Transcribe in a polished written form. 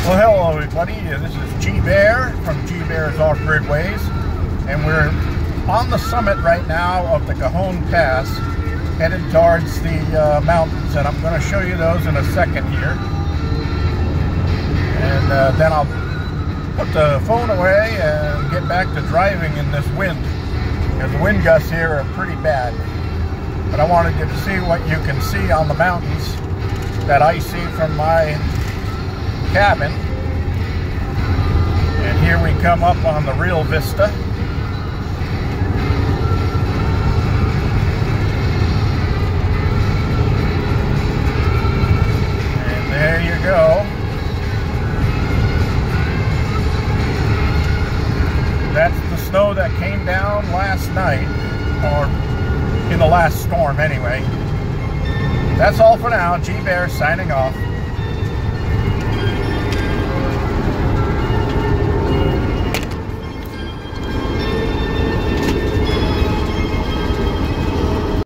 Well, hello everybody, this is GBear from GBear's Off-Grid Ways, and we're on the summit right now of the Cajon Pass, headed towards the mountains, and I'm going to show you those in a second here. And then I'll put the phone away and get back to driving in this wind, because the wind gusts here are pretty bad. But I wanted you to see what you can see on the mountains that I see from my cabin. And here we come up on the real vista. And there you go. That's the snow that came down last night, or in the last storm anyway. That's all for now. GBear signing off.